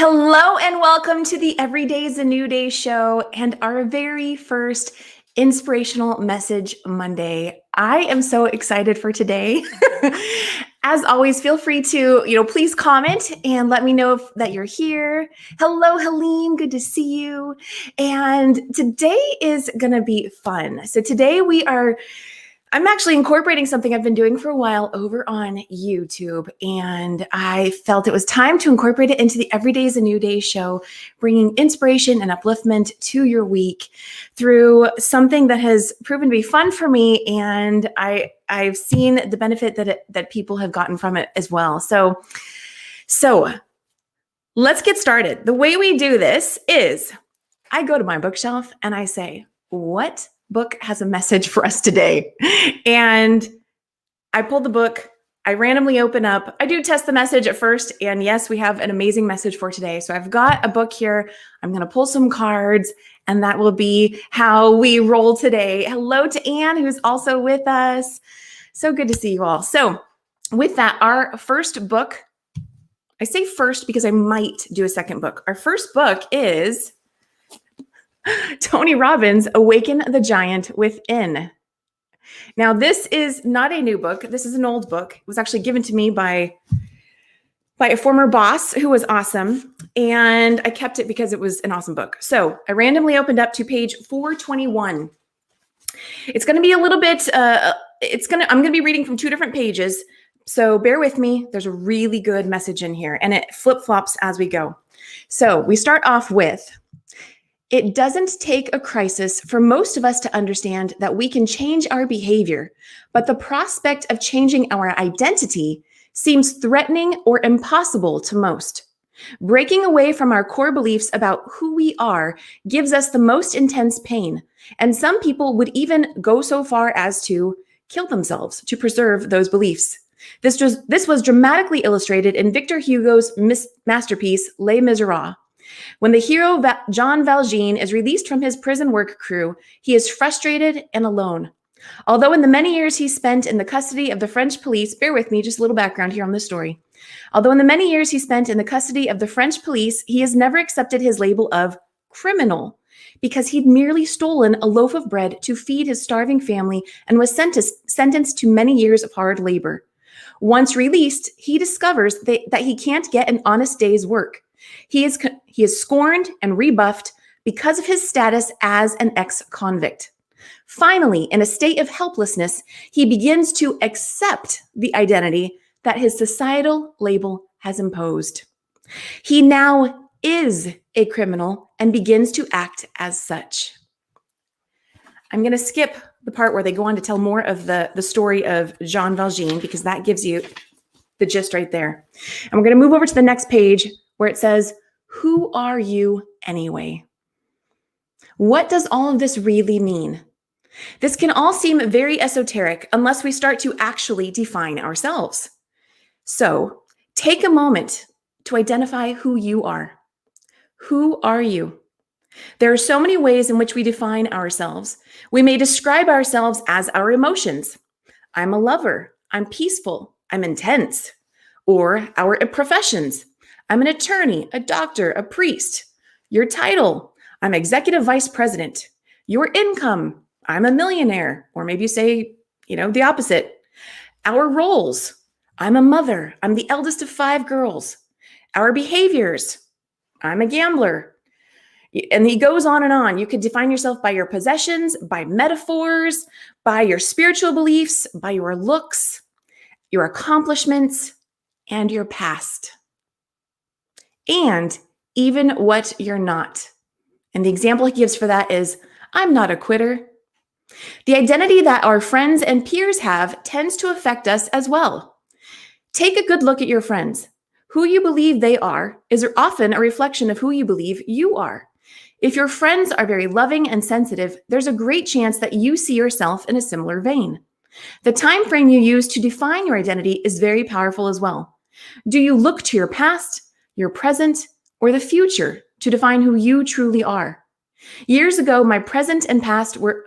Hello and welcome to the Every Day is a New Day show and our very first Inspirational Message Monday. I am so excited for today. As always, feel free to, please comment and let me know that you're here. Hello, Helene. Good to see you. And today is going to be fun. So today I'm actually incorporating something I've been doing for a while over on YouTube, and I felt it was time to incorporate it into the Every Day is a New Day show, bringing inspiration and upliftment to your week through something that has proven to be fun for me, and I've seen the benefit that people have gotten from it as well. So let's get started. The way we do this is I go to my bookshelf and I say, what book has a message for us today? And I pull the book, I randomly open up, I do test the message at first, and yes, we have an amazing message for today. So I've got a book here, I'm going to pull some cards, and that will be how we roll today. Hello to Anne, who's also with us. So good to see you all. So with that, our first book, I say first because I might do a second book. Our first book is Tony Robbins' Awaken the Giant Within. Now, this is not a new book. This is an old book. It was actually given to me by a former boss who was awesome, and I kept it because it was an awesome book. So I randomly opened up to page 421. It's going to be a little bit, I'm going to be reading from two different pages, so bear with me. There's a really good message in here, and it flip-flops as we go. So we start off with, it doesn't take a crisis for most of us to understand that we can change our behavior, but the prospect of changing our identity seems threatening or impossible to most. Breaking away from our core beliefs about who we are gives us the most intense pain, and some people would even go so far as to kill themselves to preserve those beliefs. This was dramatically illustrated in Victor Hugo's masterpiece, Les Miserables. When the hero Jean Valjean is released from his prison work crew, he is frustrated and alone. Although in the many years he spent in the custody of the French police, bear with me, just a little background here on this story. Although in the many years he spent in the custody of the French police, he has never accepted his label of criminal because he'd merely stolen a loaf of bread to feed his starving family and was sentenced to many years of hard labor. Once released, he discovers that he can't get an honest day's work. He is scorned and rebuffed because of his status as an ex-convict. Finally, in a state of helplessness, he begins to accept the identity that his societal label has imposed. He now is a criminal and begins to act as such. I'm going to skip the part where they go on to tell more of the story of Jean Valjean because that gives you the gist right there. And we're going to move over to the next page where it says, who are you anyway? What does all of this really mean? This can all seem very esoteric unless we start to actually define ourselves. So take a moment to identify who you are. Who are you? There are so many ways in which we define ourselves. We may describe ourselves as our emotions. I'm a lover. I'm peaceful. I'm intense. Or our professions. I'm an attorney, a doctor, a priest. Your title, I'm executive vice president. Your income, I'm a millionaire. Or maybe you say, the opposite. Our roles, I'm a mother. I'm the eldest of 5 girls. Our behaviors, I'm a gambler. And he goes on and on. You could define yourself by your possessions, by metaphors, by your spiritual beliefs, by your looks, your accomplishments, and your past. And even what you're not. And the example he gives for that is, I'm not a quitter. The identity that our friends and peers have tends to affect us as well. Take a good look at your friends. Who you believe they are is often a reflection of who you believe you are. If your friends are very loving and sensitive, there's a great chance that you see yourself in a similar vein. The time frame you use to define your identity is very powerful as well. Do you look to your past, your present, or the future to define who you truly are? Years ago, my present and past weren't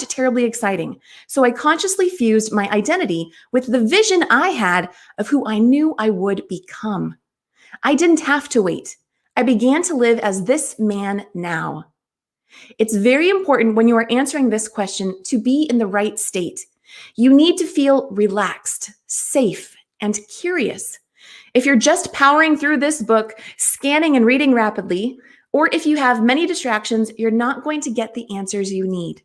terribly exciting, so I consciously fused my identity with the vision I had of who I knew I would become. I didn't have to wait. I began to live as this man now. It's very important when you are answering this question to be in the right state. You need to feel relaxed, safe, and curious. If you're just powering through this book, scanning and reading rapidly, or if you have many distractions, you're not going to get the answers you need.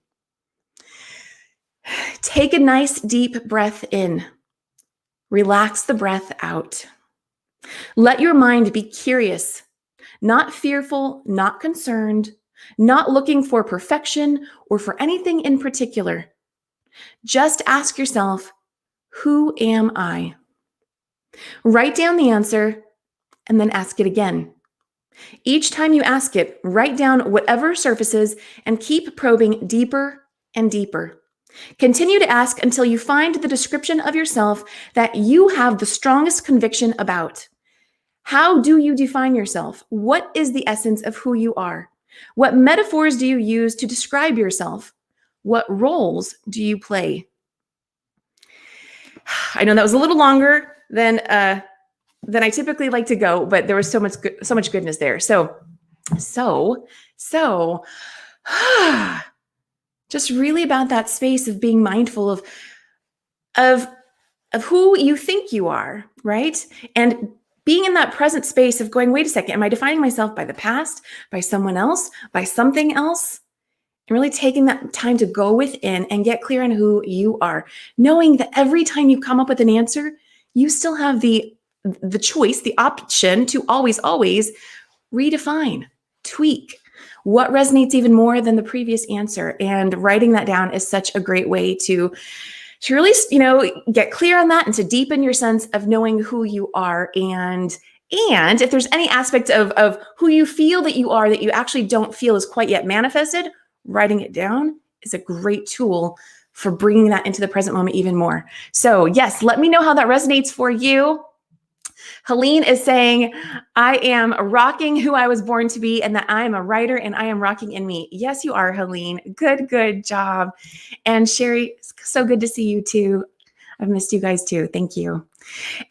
Take a nice deep breath in. Relax the breath out. Let your mind be curious, not fearful, not concerned, not looking for perfection or for anything in particular. Just ask yourself, who am I? Write down the answer and then ask it again. Each time you ask it, write down whatever surfaces and keep probing deeper and deeper. Continue to ask until you find the description of yourself that you have the strongest conviction about. How do you define yourself? What is the essence of who you are? What metaphors do you use to describe yourself? What roles do you play? I know that was a little longer than I typically like to go, but there was so much goodness there. So, just really about that space of being mindful of who you think you are, right? And being in that present space of going, wait a second, am I defining myself by the past, by someone else, by something else? And really taking that time to go within and get clear on who you are, knowing that every time you come up with an answer, you still have the choice, the option to always redefine, tweak what resonates even more than the previous answer. And writing that down is such a great way to really, get clear on that and to deepen your sense of knowing who you are. And if there's any aspect of who you feel that you are that you actually don't feel is quite yet manifested, writing it down is a great tool for bringing that into the present moment even more. So yes, let me know how that resonates for you. Helene is saying, I am rocking who I was born to be and that I am a writer and I am rocking in me. Yes, you are, Helene. Good job. And Sherry, so good to see you too. I've missed you guys too. Thank you.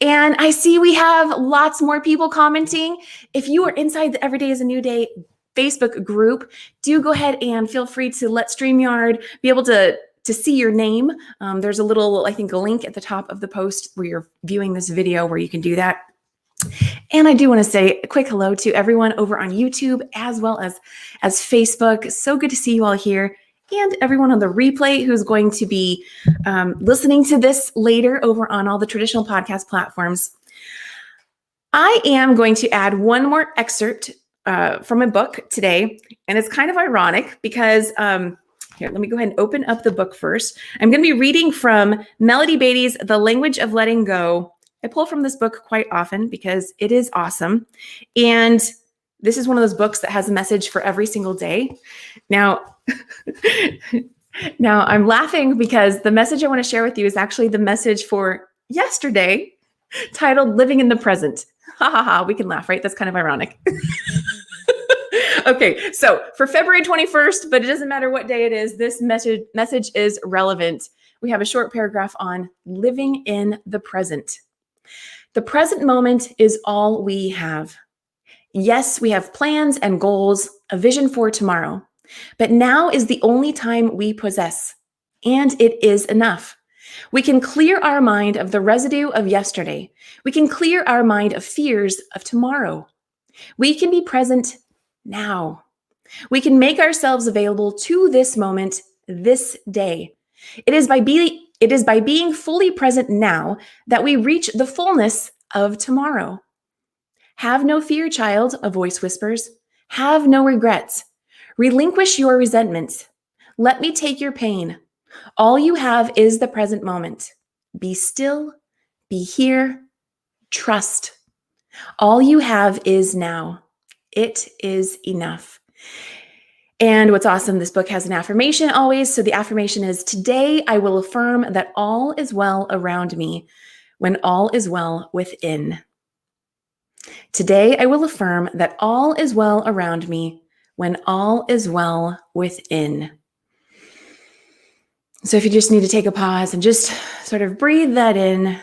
And I see we have lots more people commenting. If you are inside the Every Day is a New Day Facebook group, do go ahead and feel free to let StreamYard be able to see your name. There's a little, I think, a link at the top of the post where you're viewing this video where you can do that. And I do want to say a quick hello to everyone over on YouTube as well as Facebook. So good to see you all here. And everyone on the replay who's going to be listening to this later over on all the traditional podcast platforms. I am going to add one more excerpt from a book today. And it's kind of ironic because here, let me go ahead and open up the book first. I'm going to be reading from Melody Beattie's The Language of Letting Go. I pull from this book quite often because it is awesome. And this is one of those books that has a message for every single day. Now, I'm laughing because the message I want to share with you is actually the message for yesterday, titled Living in the Present. Ha ha ha, we can laugh, right? That's kind of ironic. Okay, so for February 21st, but it doesn't matter what day it is, this message is relevant. We have a short paragraph on living in the present. The present moment is all we have. Yes, we have plans and goals, a vision for tomorrow, but now is the only time we possess, and it is enough. We can clear our mind of the residue of yesterday. We can clear our mind of fears of tomorrow. We can be present now. We can make ourselves available to this moment, this day. It is by being fully present now that we reach the fullness of tomorrow. Have no fear, child, a voice whispers. Have no regrets. Relinquish your resentments. Let me take your pain. All you have is the present moment. Be still, be here, trust. All you have is now. It is enough. And what's awesome, this book has an affirmation always. So the affirmation is, today I will affirm that all is well around me when all is well within. Today I will affirm that all is well around me when all is well within. So if you just need to take a pause and just sort of breathe that in,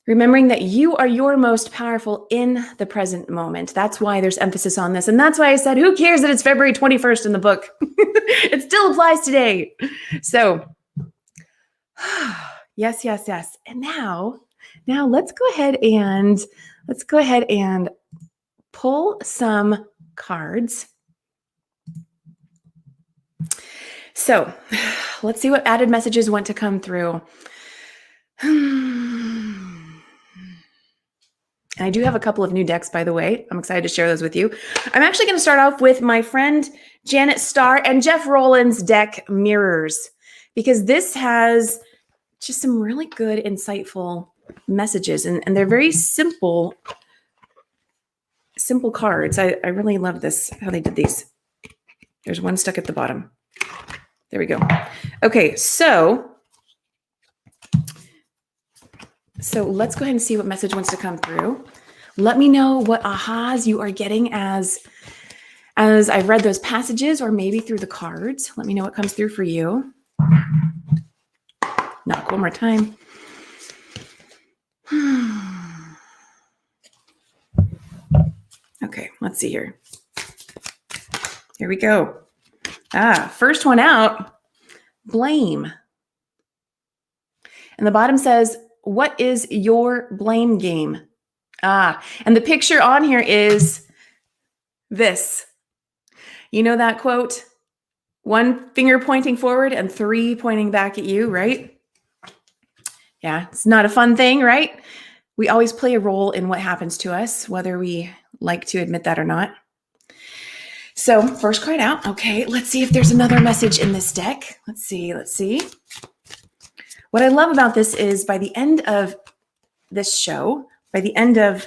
Remembering that you are your most powerful in the present moment. That's why there's emphasis on this. And that's why I said, who cares that it's February 21st in the book? It still applies today. So yes, yes, yes. And now let's go ahead and pull some cards. So let's see what added messages want to come through. And I do have a couple of new decks, by the way. I'm excited to share those with you. I'm actually going to start off with my friend Janet Starr and Jeff Rowland's deck Mirrors, because this has just some really good, insightful messages. And they're very simple cards. I really love this, how they did these. There's one stuck at the bottom. There we go. Okay, so let's go ahead and see what message wants to come through. Let me know what ahas you are getting as I've read those passages, or maybe through the cards. Let me know what comes through for you. Knock one more time. Okay, let's see here. Here we go. First one out, blame. And the bottom says, what is your blame game? And the picture on here is this. You know that quote? One finger pointing forward and three pointing back at you, right? Yeah, it's not a fun thing, right? We always play a role in what happens to us, whether we like to admit that or not. So first card out. Okay, let's see if there's another message in this deck. Let's see. What I love about this is by the end of this show, by the end of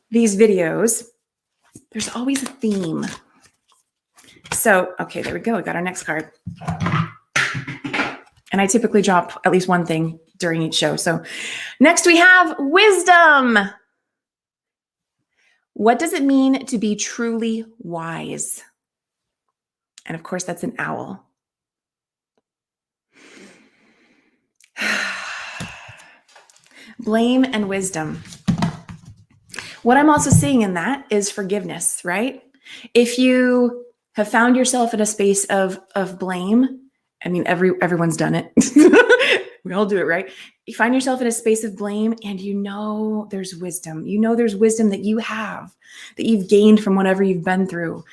these videos, there's always a theme. So, okay, there we go. We got our next card. And I typically drop at least one thing during each show. So next we have wisdom. What does it mean to be truly wise? And of course, that's an owl. Blame and wisdom. What I'm also seeing in that is forgiveness, right? If you have found yourself in a space of blame, I mean, everyone's done it. We all do it, right? You find yourself in a space of blame and you know there's wisdom. You know there's wisdom that you have, that you've gained from whatever you've been through.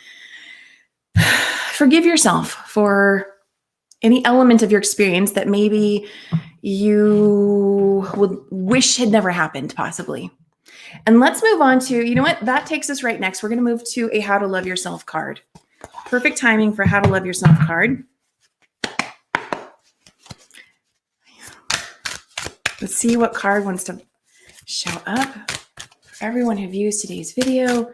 Forgive yourself for any element of your experience that maybe you would wish had never happened, possibly. And let's move on to, you know what? That takes us right next. We're going to move to a How to Love Yourself card. Perfect timing for How to Love Yourself card. Let's see what card wants to show up for everyone who views today's video.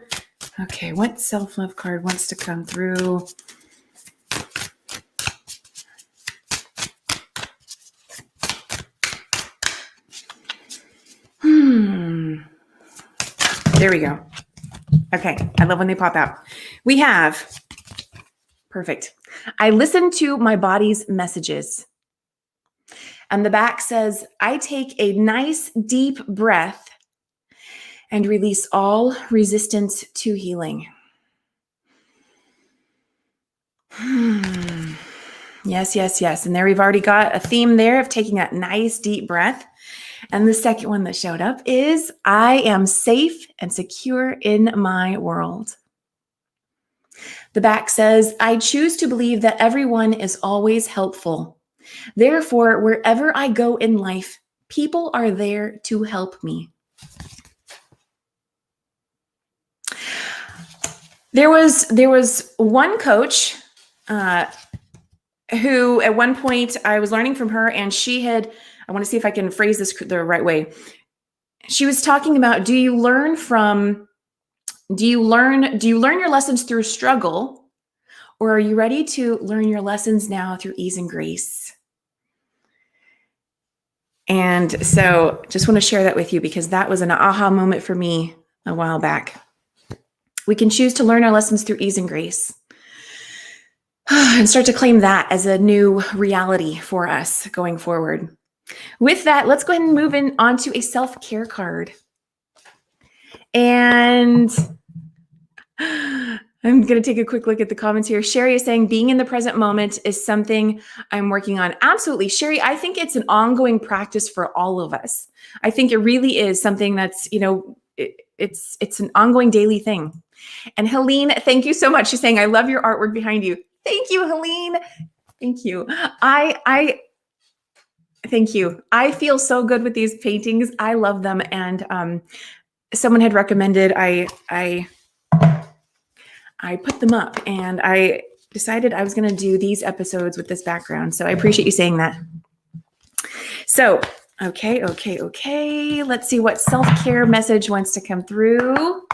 Okay, what self-love card wants to come through? There we go. Okay, I love when they pop out. We have, perfect. I listen to my body's messages. And the back says, I take a nice deep breath and release all resistance to healing. Yes, yes, yes. And there we've already got a theme there of taking that nice deep breath. And the second one that showed up is, I am safe and secure in my world. The back says, I choose to believe that everyone is always helpful. Therefore, wherever I go in life, people are there to help me. There was one coach who at one point I was learning from her, and she had, I want to see if I can phrase this the right way. She was talking about, do you learn your lessons through struggle, or are you ready to learn your lessons now through ease and grace? And so just want to share that with you because that was an aha moment for me a while back. We can choose to learn our lessons through ease and grace and start to claim that as a new reality for us going forward. With that, let's go ahead and move in onto a self-care card. And I'm going to take a quick look at the comments here. Sherry is saying being in the present moment is something I'm working on. Absolutely. Sherry, I think it's an ongoing practice for all of us. I think it really is something that's, it's an ongoing daily thing. And Helene, thank you so much. She's saying, I love your artwork behind you. Thank you, Helene. Thank you. Thank you. I feel so good with these paintings. I love them. And someone had recommended I put them up, and I decided I was going to do these episodes with this background. So I appreciate you saying that. So, okay. Let's see what self-care message wants to come through.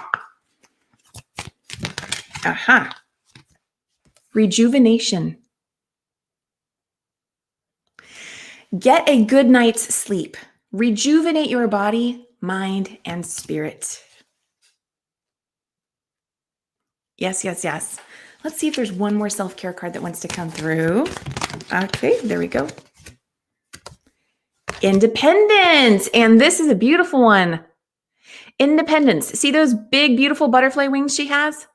Aha. Rejuvenation. Get a good night's sleep. Rejuvenate your body, mind, and spirit. Yes. Let's see if there's one more self-care card that wants to come through. Okay, there we go. Independence. And this is a beautiful one. Independence. See those big, beautiful butterfly wings she has?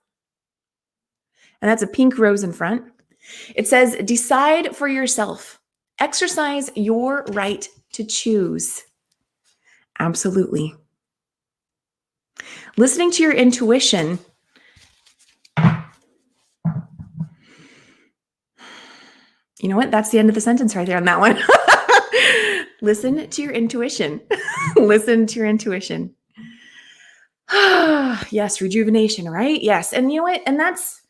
And that's a pink rose in front. It says, decide for yourself. Exercise your right to choose. Absolutely. Listening to your intuition. You know what? That's the end of the sentence right there on that one. Listen to your intuition. Listen to your intuition. Yes, rejuvenation, right? Yes. And you know what? And that's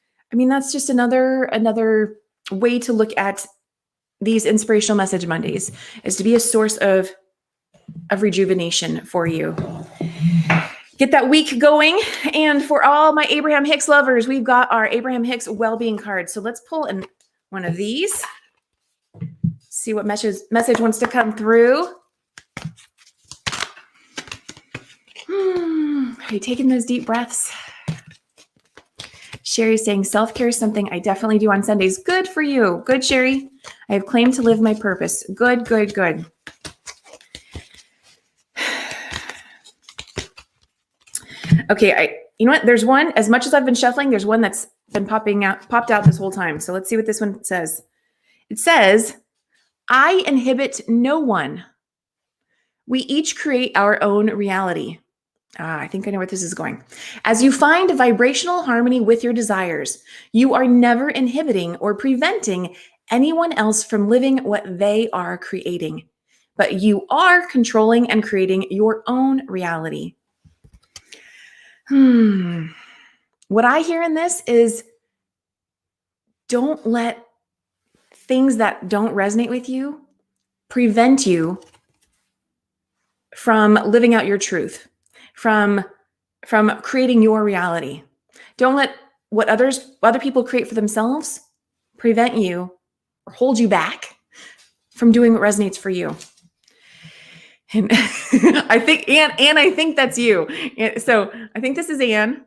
just another way to look at these Inspirational Message Mondays, is to be a source of rejuvenation for you. Get that week going. And for all my Abraham Hicks lovers, we've got our Abraham Hicks Wellbeing card. So let's pull in one of these. See what message wants to come through. Are you taking those deep breaths? Sherry's saying self-care is something I definitely do on Sundays. Good for you. Good, Sherry. I have claimed to live my purpose. Good. Okay, you know what? There's one, as much as I've been shuffling, there's one that's been popped out this whole time. So let's see what this one says. It says, I inhibit no one. We each create our own reality. I think I know where this is going. As you find vibrational harmony with your desires, you are never inhibiting or preventing anyone else from living what they are creating, but you are controlling and creating your own reality. What I hear in this is, don't let things that don't resonate with you prevent you from living out your truth, from creating your reality. Don't let what other people create for themselves prevent you or hold you back from doing what resonates for you. And I think, Anne, I think that's you. So I think this is Anne.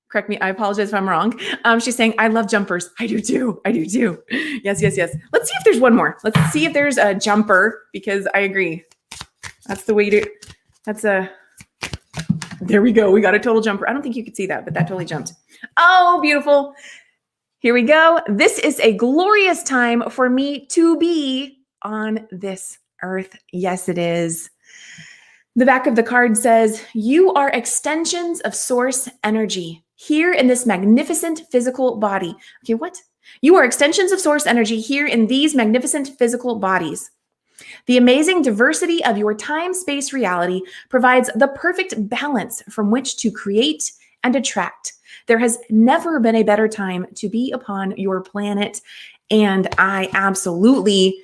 Correct me. I apologize if I'm wrong. She's saying, I love jumpers. I do too. Yes. Let's see if there's one more. Let's see if there's a jumper, because I agree. That's the way to, there we go. We got a total jumper. I don't think you could see that, but that totally jumped. Oh, beautiful. Here we go. This is a glorious time for me to be on this earth. Yes, it is. The back of the card says, you are extensions of source energy here in this magnificent physical body. Okay, what? You are extensions of source energy here in these magnificent physical bodies. The amazing diversity of your time-space reality provides the perfect balance from which to create and attract. There has never been a better time to be upon your planet. And I absolutely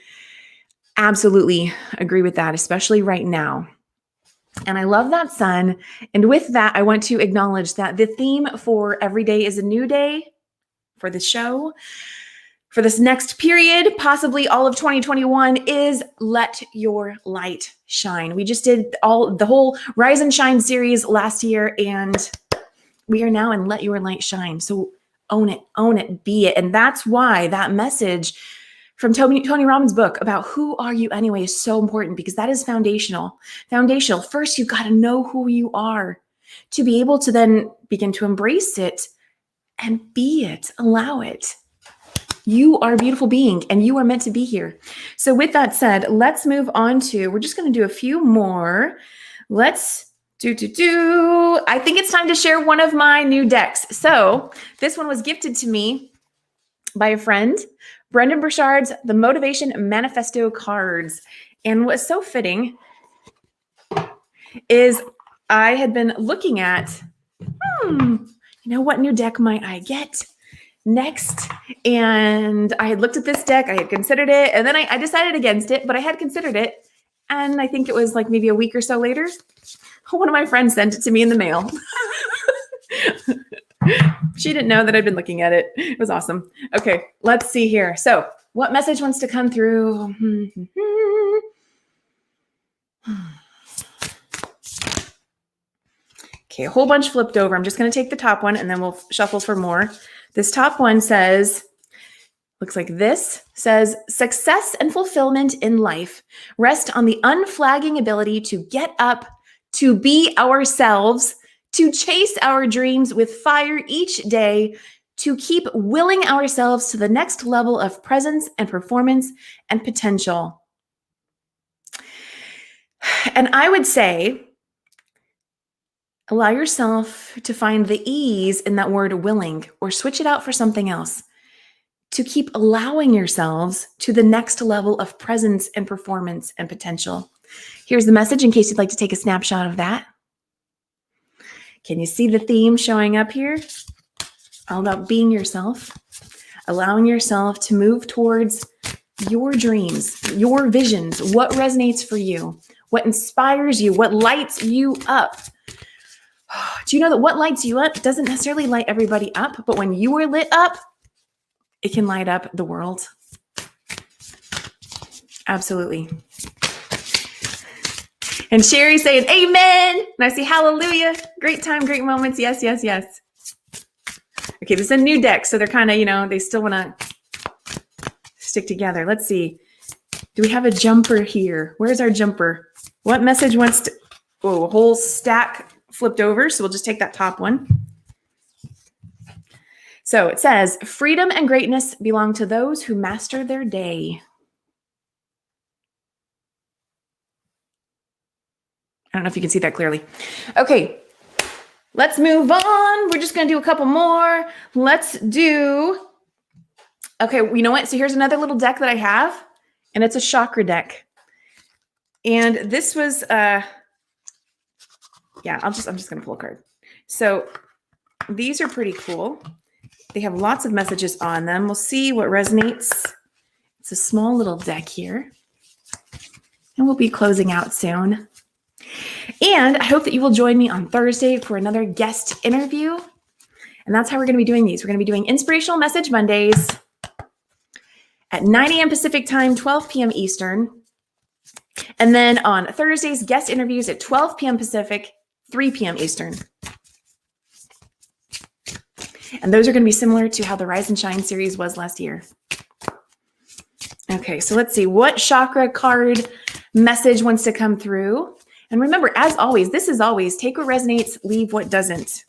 agree with that, especially right now. And I love that, sun. And with that, I want to acknowledge that the theme for Every Day is a New Day for the show, for this next period, possibly all of 2021, is Let Your Light Shine. We just did the whole Rise and Shine series last year, and we are now in Let Your Light Shine. So own it, be it. And that's why that message from Tony Robbins' book about who are you anyway is so important, because that is foundational. First, you've got to know who you are to be able to then begin to embrace it and be it, allow it. You are a beautiful being and you are meant to be here. So with that said, let's move on to, we're just going to do a few more. Let's I think it's time to share one of my new decks. So this one was gifted to me by a friend, Brendan Burchard's The Motivation Manifesto cards. And what's so fitting is I had been looking at, what new deck might I get next? And I had looked at this deck, I had considered it, and then I decided against it, but I had considered it. And I think it was like maybe a week or so later, one of my friends sent it to me in the mail. She didn't know that I'd been looking at it. It was awesome. Okay, let's see here. So what message wants to come through? Okay, a whole bunch flipped over. I'm just going to take the top one and then we'll shuffle for more. This top one says, looks like this, says, success and fulfillment in life rest on the unflagging ability to get up, to be ourselves, to chase our dreams with fire each day, to keep willing ourselves to the next level of presence and performance and potential. And I would say, allow yourself to find the ease in that word willing, or switch it out for something else. To keep allowing yourselves to the next level of presence and performance and potential. Here's the message in case you'd like to take a snapshot of that. Can you see the theme showing up here? All about being yourself, allowing yourself to move towards your dreams, your visions, what resonates for you, what inspires you, what lights you up. Do you know that what lights you up doesn't necessarily light everybody up, but when you are lit up, it can light up the world. Absolutely. And Sherry's saying, amen. And I see hallelujah. Great time, great moments. Yes, yes, yes. Okay, this is a new deck. So they're kind of, they still want to stick together. Let's see. Do we have a jumper here? Where's our jumper? What message wants to, a whole stack flipped over. So we'll just take that top one. So it says, freedom and greatness belong to those who master their day. I don't know if you can see that clearly. Okay, let's move on. We're just going to do a couple more. Let's do, okay, you know what? So here's another little deck that I have, and it's a chakra deck. And this was, I'm just going to pull a card. So these are pretty cool. They have lots of messages on them. We'll see what resonates. It's a small little deck here. And we'll be closing out soon. And I hope that you will join me on Thursday for another guest interview. And that's how we're going to be doing these. We're going to be doing Inspirational Message Mondays at 9 a.m. Pacific time, 12 p.m. Eastern. And then on Thursdays, guest interviews at 12 p.m. Pacific, 3 p.m. Eastern. And those are going to be similar to how the Rise and Shine series was last year. Okay, so let's see what chakra card message wants to come through. And remember, as always, this is always take what resonates, leave what doesn't.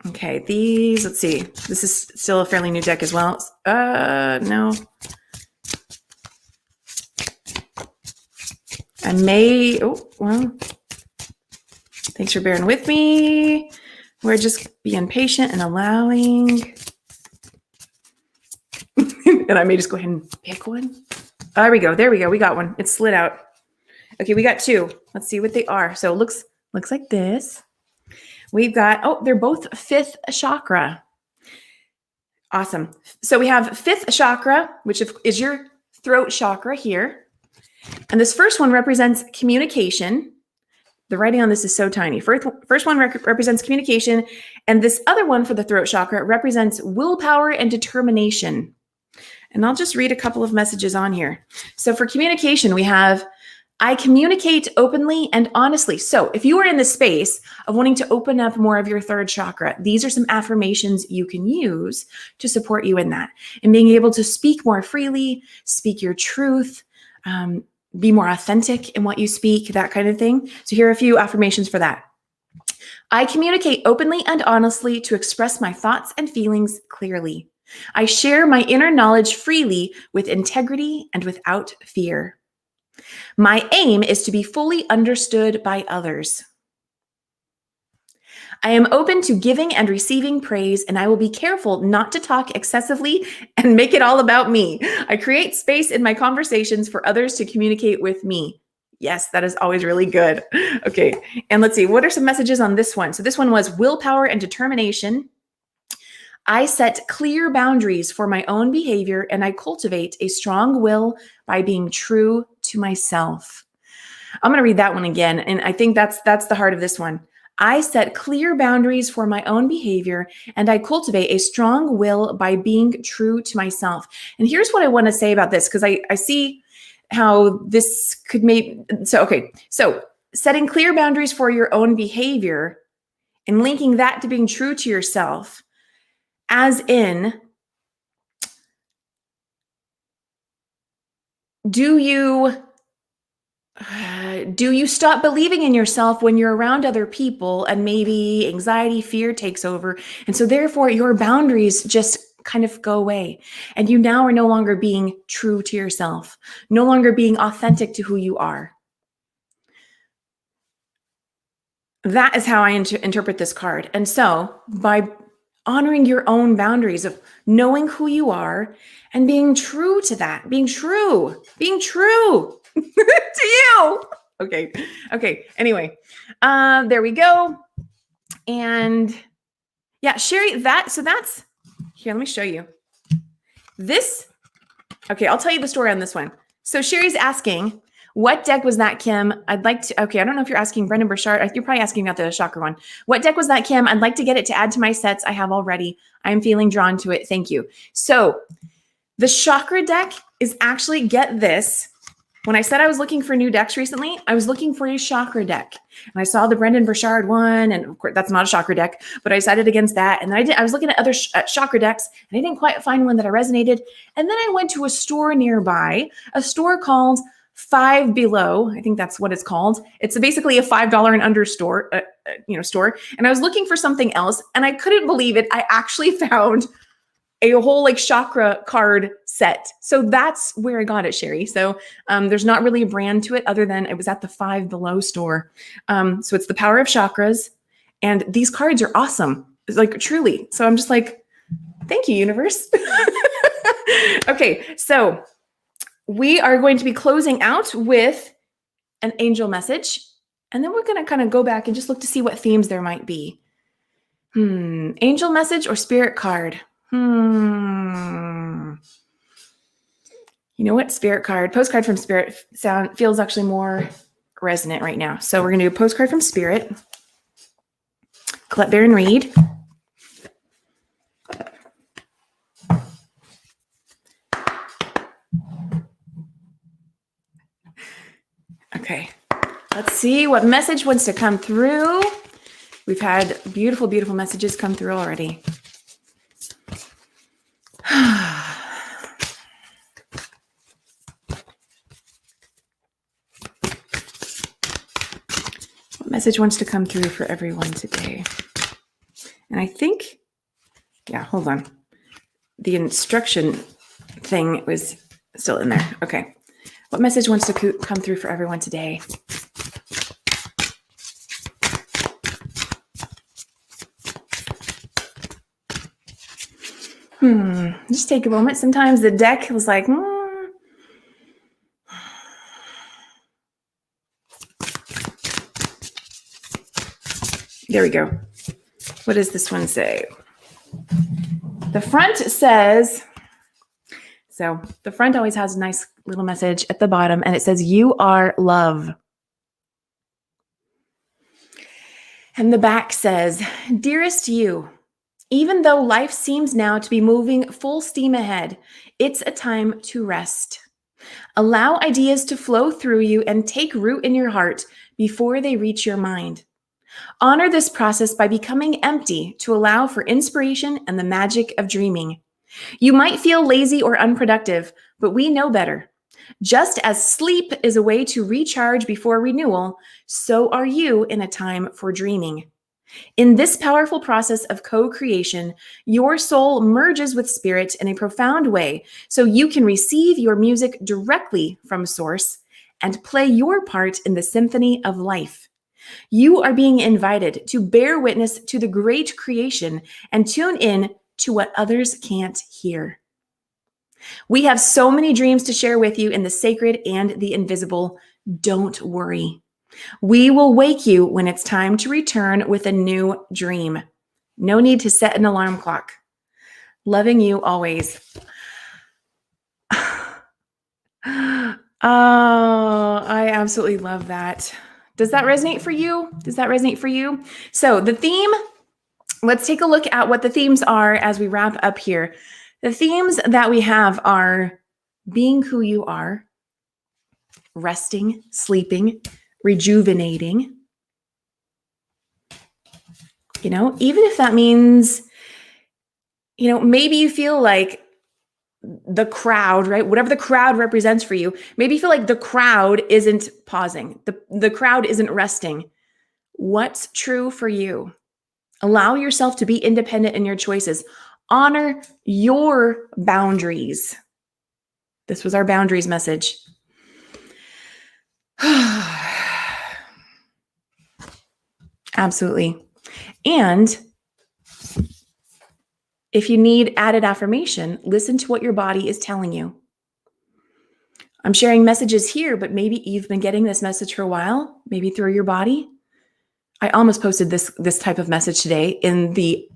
Okay, these, let's see. This is still a fairly new deck as well. No. I may, thanks for bearing with me. We're just being patient and allowing. And I may just go ahead and pick one. There we go. There we go. We got one. It slid out. Okay, we got two. Let's see what they are. So it looks like this. We've got, they're both fifth chakra. Awesome. So we have fifth chakra, which is your throat chakra here. And this first one represents communication. The writing on this is so tiny. First one represents communication. And this other one for the throat chakra represents willpower and determination. And I'll just read a couple of messages on here. So for communication, we have I communicate openly and honestly. So if you are in the space of wanting to open up more of your third chakra, these are some affirmations you can use to support you in that. And being able to speak more freely, speak your truth, be more authentic in what you speak, that kind of thing. So here are a few affirmations for that. I communicate openly and honestly to express my thoughts and feelings clearly. I share my inner knowledge freely with integrity and without fear. My aim is to be fully understood by others. I am open to giving and receiving praise, and I will be careful not to talk excessively and make it all about me. I create space in my conversations for others to communicate with me. Yes, that is always really good. Okay, and let's see, what are some messages on this one? So this one was willpower and determination. I set clear boundaries for my own behavior, and I cultivate a strong will by being true to myself. I'm going to read that one again, and I think that's the heart of this one. I set clear boundaries for my own behavior, and I cultivate a strong will by being true to myself. And here's what I want to say about this, because I see how this could make, so setting clear boundaries for your own behavior and linking that to being true to yourself, as in, do you stop believing in yourself when you're around other people and maybe anxiety, fear takes over? And so therefore your boundaries just kind of go away. And you now are no longer being true to yourself, no longer being authentic to who you are. That is how I interpret this card. And so by honoring your own boundaries of knowing who you are and being true to that, being true to you. Okay. Anyway, there we go. And yeah, Sherry, so that's here. Let me show you this. Okay, I'll tell you the story on this one. So Sherry's asking, what deck was that, Kim? I'd like to, okay, I don't know if you're asking Brendan Burchard. You're probably asking about the chakra one. What deck was that, Kim? I'd like to get it to add to my sets I have already. I'm feeling drawn to it. Thank you. So the chakra deck is actually, get this. When I said I was looking for new decks recently, I was looking for a chakra deck. And I saw the Brendan Burchard one, and of course, that's not a chakra deck, but I decided against that. And then I was looking at other chakra decks, and I didn't quite find one that I resonated. And then I went to a store nearby, a store called Five Below. I think that's what it's called. It's basically a $5 and under store, store. And I was looking for something else, and I couldn't believe it. I actually found a whole chakra card set. So that's where I got it, Sherry. So there's not really a brand to it other than it was at the Five Below store. So it's the power of chakras, and these cards are awesome. It's truly. So I'm just like, thank you, universe. Okay, so we are going to be closing out with an angel message, and then we're going to kind of go back and just look to see what themes there might be. Angel message or spirit card? You know what? Spirit card. Postcard from Spirit feels actually more resonant right now. So we're going to do a postcard from Spirit. Colette Baron Reed. Okay. Let's see what message wants to come through. We've had beautiful, beautiful messages come through already. What message wants to come through for everyone today? And I think, yeah, hold on. The instruction thing was still in there. Okay. What message wants to come through for everyone today? Just take a moment. Sometimes the deck was like, There we go. What does this one say? The front says, so the front always has a nice little message at the bottom, and it says, you are love. And the back says, dearest you, even though life seems now to be moving full steam ahead, it's a time to rest. Allow ideas to flow through you and take root in your heart before they reach your mind. Honor this process by becoming empty to allow for inspiration and the magic of dreaming. You might feel lazy or unproductive, but we know better. Just as sleep is a way to recharge before renewal, so are you in a time for dreaming. In this powerful process of co-creation, your soul merges with spirit in a profound way so you can receive your music directly from source and play your part in the symphony of life. You are being invited to bear witness to the great creation and tune in to what others can't hear. We have so many dreams to share with you in the sacred and the invisible. Don't worry. We will wake you when it's time to return with a new dream. No need to set an alarm clock. Loving you always. Oh, I absolutely love that. Does that resonate for you? Does that resonate for you? So the theme, let's take a look at what the themes are as we wrap up here. The themes that we have are being who you are, resting, sleeping, rejuvenating. Even if that means, maybe you feel like the crowd, right? Whatever the crowd represents for you, maybe you feel like the crowd isn't pausing. The crowd isn't resting. What's true for you? Allow yourself to be independent in your choices. Honor your boundaries. This was our boundaries message. Absolutely. And if you need added affirmation, listen to what your body is telling you. I'm sharing messages here, but maybe you've been getting this message for a while, maybe through your body. I almost posted this type of message today in the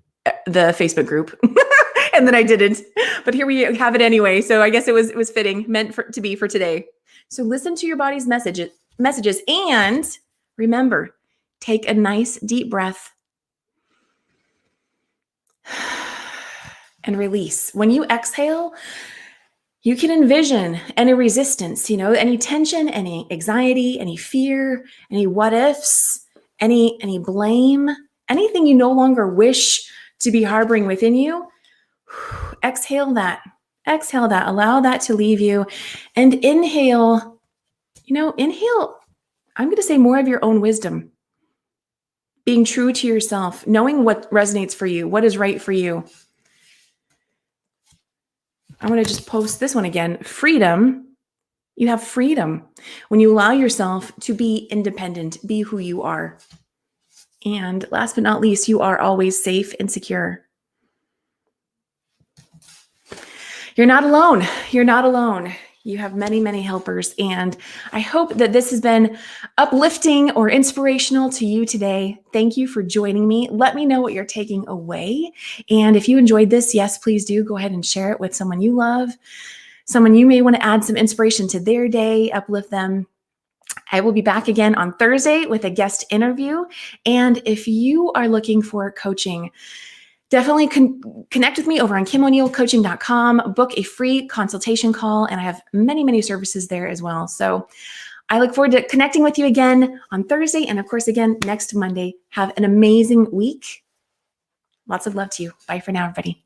Facebook group, and then I didn't. But here we have it anyway. So I guess it was fitting, meant to be for today. So listen to your body's messages, and remember, take a nice deep breath and release. When you exhale, you can envision any resistance, any tension, any anxiety, any fear, any what ifs, any blame, anything you no longer wish to be harboring within you. Exhale that. Exhale that. Allow that to leave you. And inhale, inhale, I'm going to say more of your own wisdom. Being true to yourself, knowing what resonates for you, what is right for you. I'm going to just post this one again. Freedom. You have freedom when you allow yourself to be independent, be who you are. And last but not least, you are always safe and secure. You're not alone. You're not alone. You have many, many helpers. And I hope that this has been uplifting or inspirational to you today. Thank you for joining me. Let me know what you're taking away. And if you enjoyed this, yes, please do go ahead and share it with someone you love, someone you may want to add some inspiration to their day, uplift them. I will be back again on Thursday with a guest interview. And if you are looking for coaching, definitely connect with me over on KimO'NeillCoaching.com, book a free consultation call, and I have many, many services there as well. So I look forward to connecting with you again on Thursday and, of course, again next Monday. Have an amazing week. Lots of love to you. Bye for now, everybody.